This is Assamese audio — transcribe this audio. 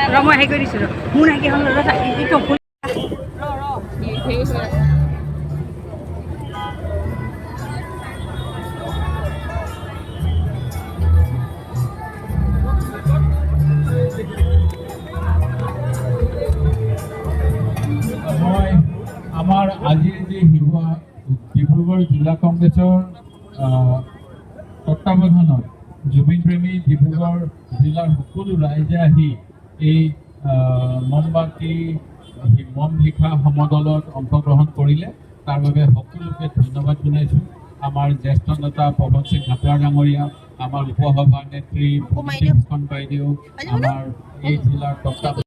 Ramai hari ini muna lagi hamil rasa itu pun. আমাৰ আজিৰ যে ডিব্ৰুগড় জিলা কংগ্ৰেছৰ তত্বাৱধানত জুবিন প্ৰেমী ডিব্ৰুগড় জিলাৰ সকলো ৰাইজে আহি এই মমবাতি মম লিখা সমদলত অংশগ্ৰহণ কৰিলে তাৰ বাবে সকলোকে ধন্যবাদ জনাইছোঁ। আমাৰ জ্যেষ্ঠ নেতা পৱন সিং হাপৰা ডাঙৰীয়া, আমাৰ উপসভানেত্ৰী ফুকন বাইদেউ, আমাৰ এই জিলাৰ তত্বাৱধান